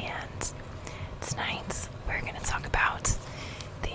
and tonight we're going to talk about the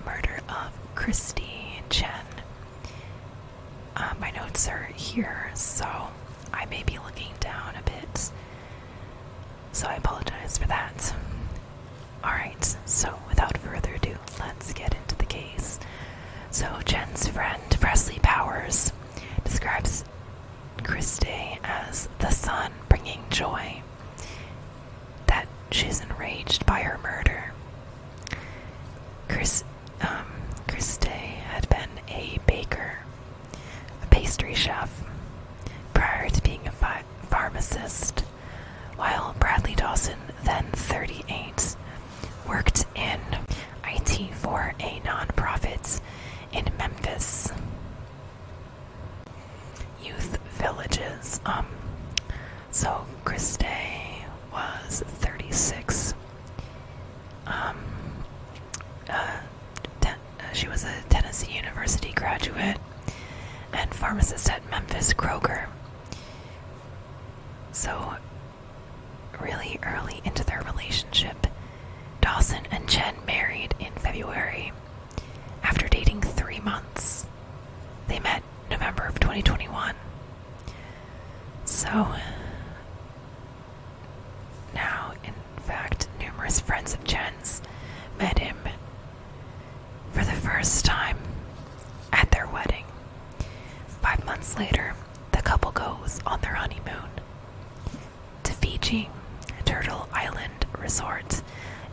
murder of Christe Chen. My notes are here, so I may be looking down a bit, so I apologize for that. Alright, so without further ado, let's get into the case. So Chen's friend, Presley Powers, describes Christe as the sun bringing joy, that she's enraged by her murder. Christe had been a baker, a pastry chef, prior to being a pharmacist, while Bradley Dawson, then 38, worked in IT for a nonprofit in Memphis. Youth villages. So Christe was 36. She was a Tennessee University graduate and pharmacist at Memphis Kroger. So really early into their relationship, Dawson and Chen married in February after dating 3 months. They met November of 2021. So now, in fact, numerous friends of Chen's met him for the first time at their wedding. 5 months later, the couple goes on their honeymoon to Fiji, Turtle Island Resort,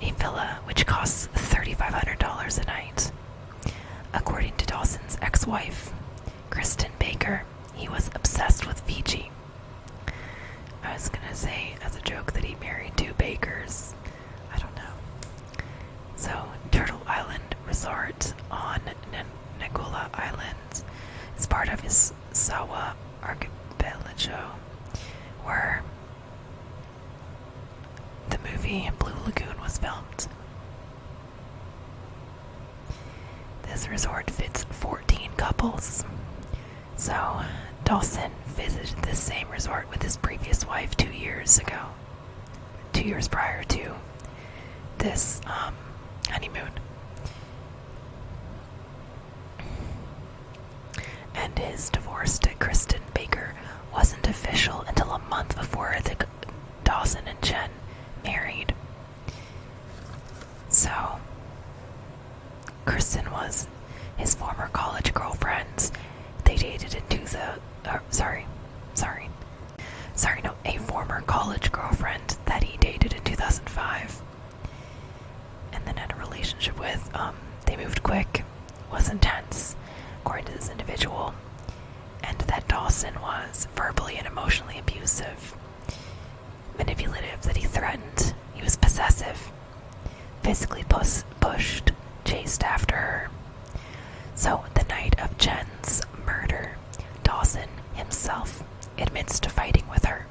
a villa which costs $3,500 a night. According to Dawson's ex-wife, Kristen Baker, he was obsessed with Fiji. I was gonna say as a joke that he married 2 bakers. I don't know. So, Turtle Island Resort on Nagola Island is part of his Sawa archipelago, where the movie Blue Lagoon was filmed. This resort fits 14 couples. So, Dawson visited this same resort with his previous wife 2 years ago. 2 years prior to this honeymoon. And his divorce to Kristen Baker wasn't official until a month before Dawson and Chen married. So, Kristen was his former college girlfriend. They dated into a former college girlfriend that he dated in 2005, and then had a relationship with. They moved quick, was intense, according to this individual, and that Dawson was verbally and emotionally abusive, manipulative, that he threatened, he was possessive, physically pushed, chased after her. So, the night of Chen's murder, Dawson himself admits to fighting with her.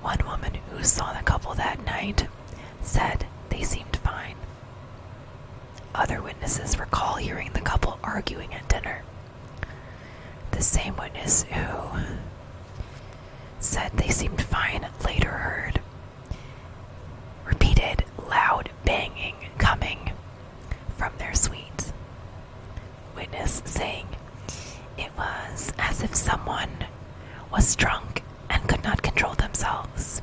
One woman who saw the couple that night said they seemed fine. Other witnesses recall hearing the couple arguing at dinner. The same witness who said they seemed fine later heard repeated loud banging coming from their suite. Witness saying it was as if someone was drunk and could not control themselves.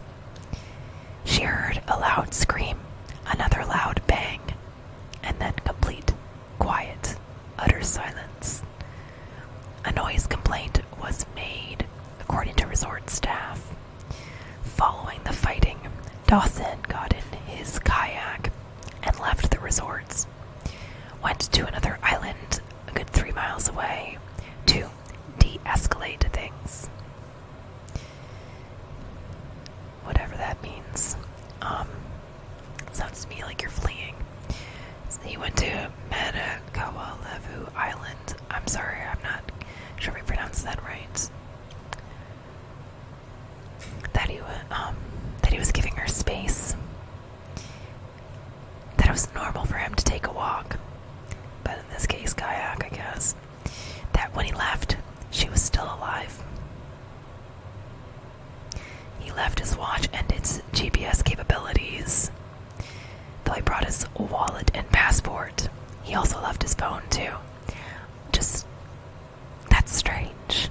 She heard a loud scream, another loud bang, and then complete quiet, utter silence. A noise complaint was made, according to resort staff. Following the fighting, Dawson got in his kayak and left the resorts, went to another island a good 3 miles away to de-escalate things. Whatever that means. Sounds to me like you're fleeing. So he went to Medakawalevu Island. I'm sorry, I'm not sure if I pronounced that right. That he was giving her space. That it was normal for him to take a walk. But in this case, kayak, I guess. That when he left, she was still alive. He left his watch and its GPS his wallet and passport. He also left his phone too. That's strange.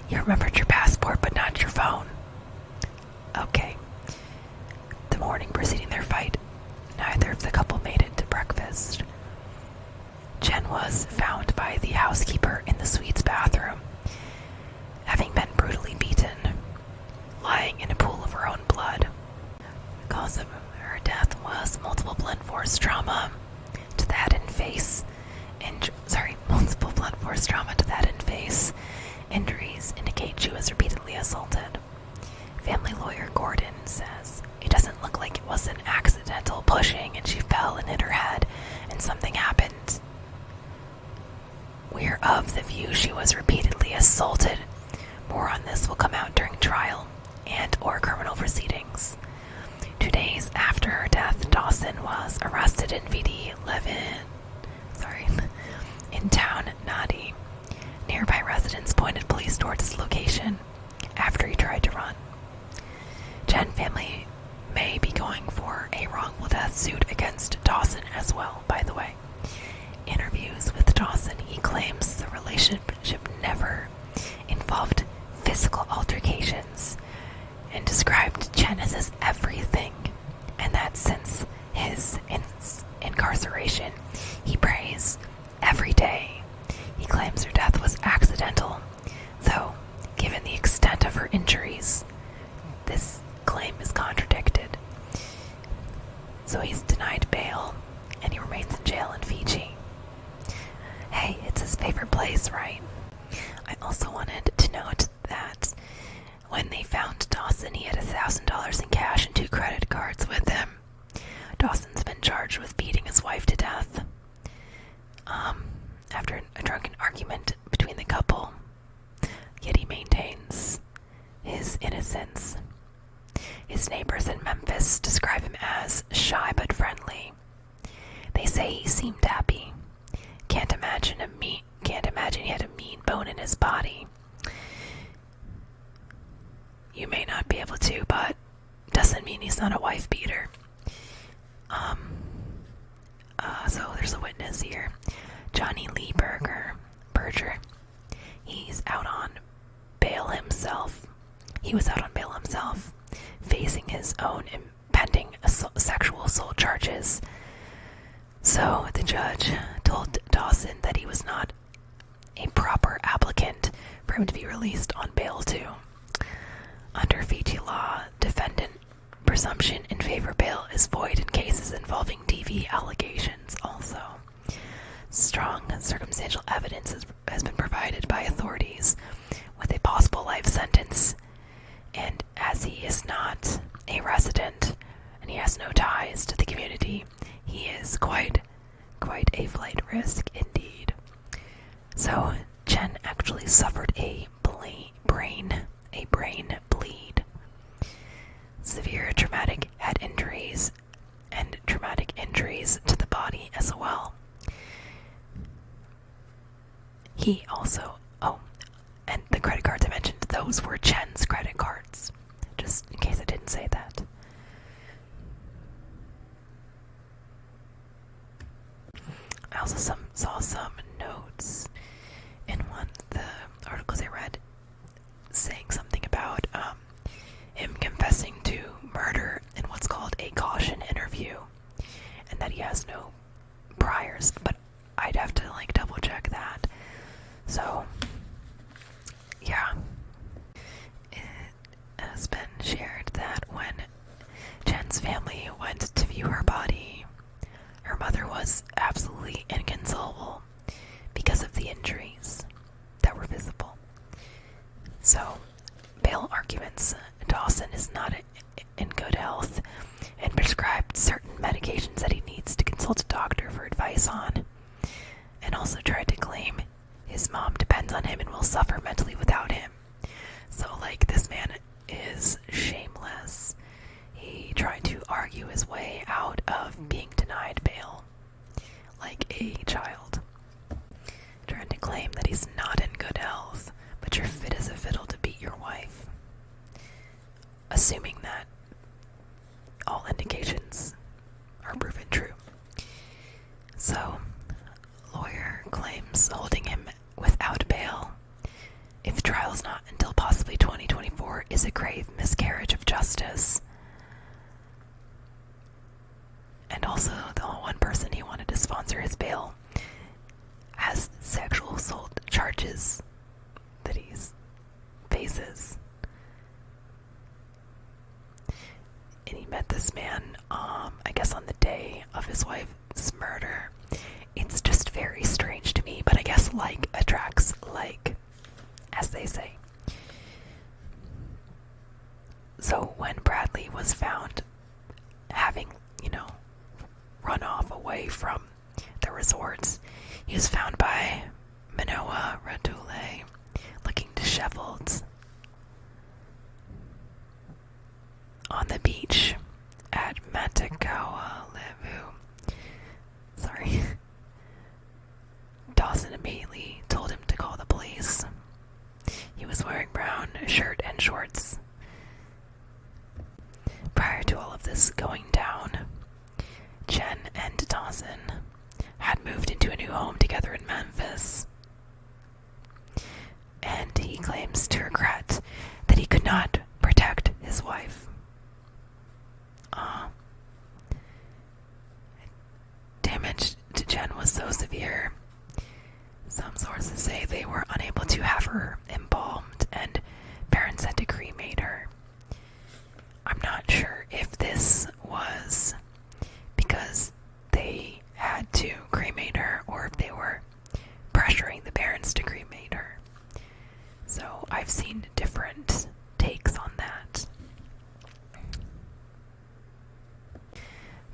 You remembered your passport but not your phone. Okay. The morning preceding their fight, neither of the couple made it to breakfast. Chen was found by the housekeeper in the suite's bathroom, having been brutally beaten, lying in a pool of her own blood. The cause of her death was multiple blunt force trauma to the head and face. Multiple blunt force trauma to the head and face. Injuries indicate she was repeatedly assaulted. Family lawyer Gordon says it doesn't look like it was an accidental pushing and she fell and hit her head and something happened. We're of the view she was repeatedly assaulted. More on this will come out during trial and or criminal proceedings. 2 days after her death, Dawson was arrested in in town Nadi. Nearby residents pointed police towards his location after he tried to run. Chen family may be going for a wrongful death suit against Dawson as well, by the way. Interviews with Dawson, he claims the relationship never involved physical altercations and described Chen as his everything, and that since his incarceration, he prays every day. He claims her death was accidental, though, given the extent of her injuries, this claim is contradicted. So he's denied bail, and he remains in jail in Fiji. Hey, it's his favorite place, right? I also wanted to note that when they found Dawson, he had $1,000 in cash and 2 credit cards with him. Dawson's been charged with beating his wife to death after a drunken argument between the couple, yet he maintains his innocence. His neighbors in Memphis describe him as shy but friendly. They say he seemed happy. Can't imagine he had a mean bone in his body. You may not be able to, but doesn't mean he's not a wife beater. So there's a witness here, Johnny Lee Berger. He's out on bail himself. He was out on bail himself, facing his own impending sexual assault charges. So the judge told Dawson that he was not a proper applicant for him to be released on bail too. Under Fiji law, defendant presumption in favor of bail is void in cases involving DV allegations also. Strong circumstantial evidence has been provided by authorities with a possible life sentence, and as he is not a resident and he has no ties to the community, he is quite a flight risk indeed. So Chen actually suffered a brain bleed, severe traumatic head injuries, and traumatic injuries to the body as well. He also, and the credit cards I mentioned, those were Chen's credit cards, just in case I didn't say that. I also saw some notes in one of the articles I read saying something about him confessing to murder in what's called a caution interview, and that he has no priors, but I'd have to double check that. So yeah, it has been shared that when Chen's family went to view her body, her mother was absolutely inconsolable because of the injuries that were visible. So, bail arguments, Dawson is not in good health and prescribed certain medications that he needs to consult a doctor for advice on, and also tried to claim his mom depends on him and will suffer mentally without him. So, this man is shameless. He tried to argue his way out of being denied bail like a child, trying to claim that he's not in good health, but you're fit as a fiddle to beat your wife, assuming that all indications are proven is a grave miscarriage of justice. And also, the one person he wanted to sponsor his bail has sexual assault charges that he faces. And he met this man, I guess on the day of his wife's murder. It's just very strange to me, but I guess like attracts like, as they say. So when Bradley was found having, run off away from the resorts, he was found by Manoa Ratule, looking disheveled, on the beach at Matakawa Levu. Sorry. Dawson immediately told him to call the police. He was wearing brown shirt and shorts. Prior to all of this going down, Chen and Dawson had moved into a new home together in Memphis. And he claims to regret that he could not protect his wife. Damage to Chen was so severe, some sources say they were unable to have her embalmed, and parents had to cremate her. I'm not sure if this was because they had to cremate her or if they were pressuring the parents to cremate her. So I've seen different takes on that.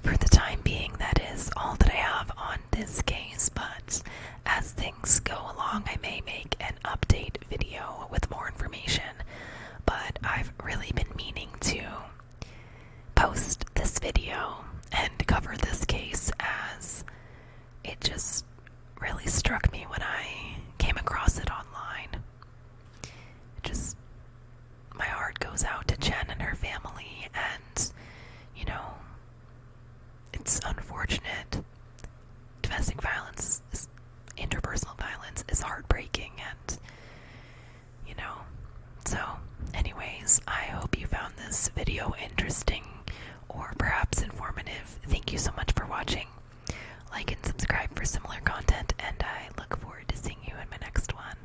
For the time being, that is all that I have on this case, but as things go along, I may make an update video with more information. But I've really been meaning to post this video and cover this case, as it just really struck me when I came across it online. My heart goes out to Chen and her family, and, it's unfortunate. Domestic violence, interpersonal violence is heartbreaking, and, so anyways, I hope you found this video interesting or perhaps informative. Thank you so much for watching. Like and subscribe for similar content, and I look forward to seeing you in my next one.